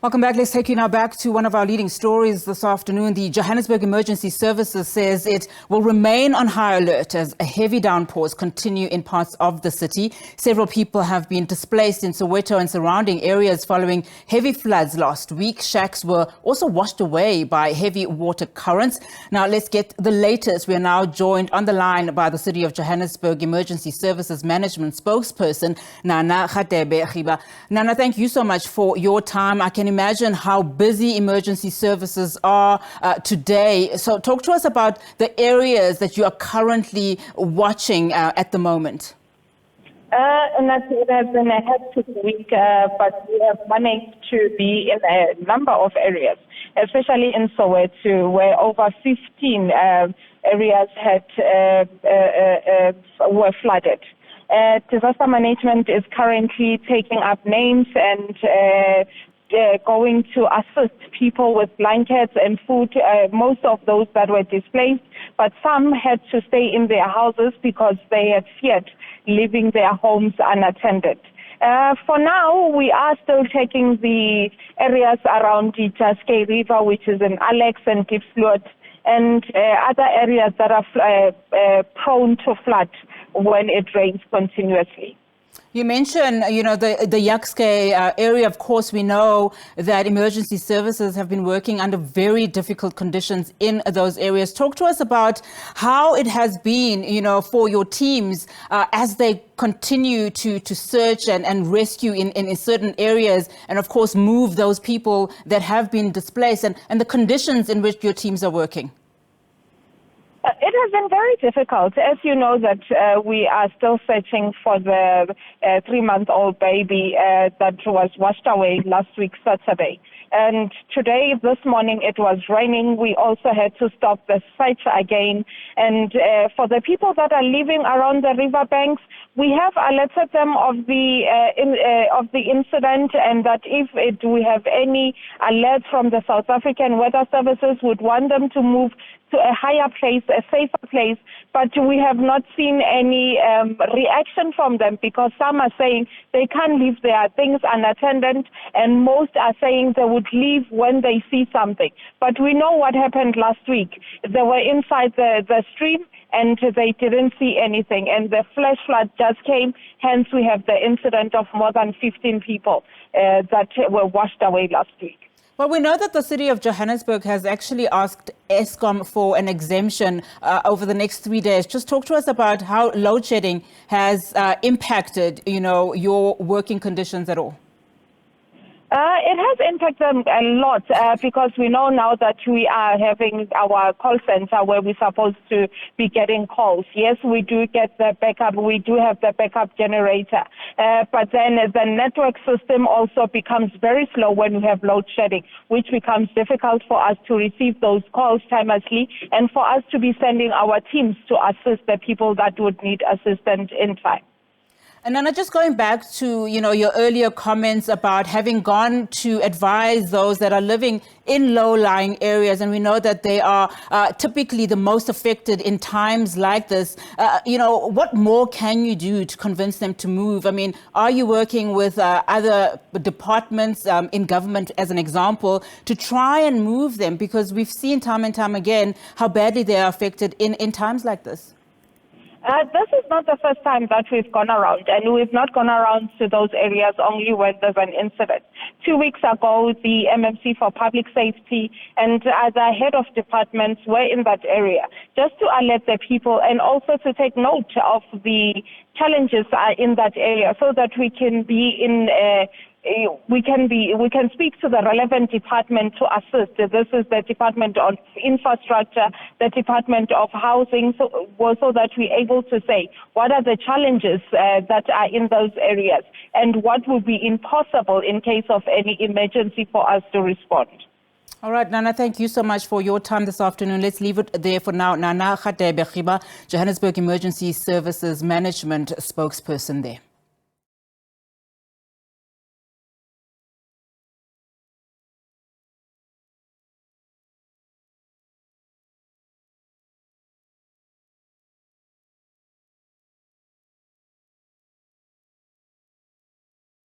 Welcome back. Let's take you now back to one of our leading stories this afternoon. The Johannesburg Emergency Services says it will remain on high alert as heavy downpours continue in parts of the city. Several people have been displaced in Soweto and surrounding areas following heavy floods last week. Shacks were also washed away by heavy water currents. Now let's get the latest. We are now joined on the line by the City of Johannesburg Emergency Services Management spokesperson, Nana Radebe-Kgiba. Nana, thank you so much for your time. I can imagine how busy emergency services are today. So talk to us about the areas that you are currently watching at the moment. And it has been a hectic week, but we have managed to be in a number of areas, especially in Soweto, where over 15 areas were flooded. Disaster management is currently taking up names and going to assist people with blankets and food, most of those that were displaced, but some had to stay in their houses because they had feared leaving their homes unattended. For now, we are still checking the areas around the Johannesburg River, which is in Alex and displaced, and other areas that are prone to flood when it rains continuously. You mentioned, the Johannesburg area. Of course, we know that emergency services have been working under very difficult conditions in those areas. Talk to us about how it has been, for your teams as they continue to search and rescue in certain areas, and of course move those people that have been displaced, and the conditions in which your teams are working. It has been very difficult. As you know, that we are still searching for the 3-month-old baby that was washed away last week, Saturday. And today, this morning, it was raining. We also had to stop the search again. And for the people that are living around the riverbanks, we have alerted them of the incident, and that if we have any alert from the South African Weather Services, would want them to move to a higher place, a safer place. But we have not seen any reaction from them, because some are saying they can't leave their things unattended, and most are saying they would leave when they see something. But we know what happened last week. They were inside the stream, and they didn't see anything, and the flash flood just came. Hence, we have the incident of more than 15 people that were washed away last week. Well, we know that the City of Johannesburg has actually asked Eskom for an exemption over the next 3 days. Just talk to us about how load shedding has impacted, your working conditions at all. It has impacted a lot because we know now that we are having our call center where we're supposed to be getting calls. Yes, we do get the backup. We do have the backup generator. But then the network system also becomes very slow when we have load shedding, which becomes difficult for us to receive those calls timelessly and for us to be sending our teams to assist the people that would need assistance in time. And Nana, just going back to, your earlier comments about having gone to advise those that are living in low-lying areas, and we know that they are typically the most affected in times like this. What more can you do to convince them to move? I mean, are you working with other departments in government, as an example, to try and move them? Because we've seen time and time again how badly they are affected in times like this. This is not the first time that we've gone around, and we've not gone around to those areas only when there's an incident. 2 weeks ago, the MMC for Public Safety and the head of departments were in that area just to alert the people and also to take note of the challenges in that area so that we can be in we can speak to the relevant department to assist. This is the Department of Infrastructure, the Department of Housing, so that we're able to say what are the challenges that are in those areas and what would be impossible in case of any emergency for us to respond. All right, Nana, thank you so much for your time this afternoon. Let's leave it there for now. Nana Radebe-Kgiba, Johannesburg Emergency Services Management spokesperson there.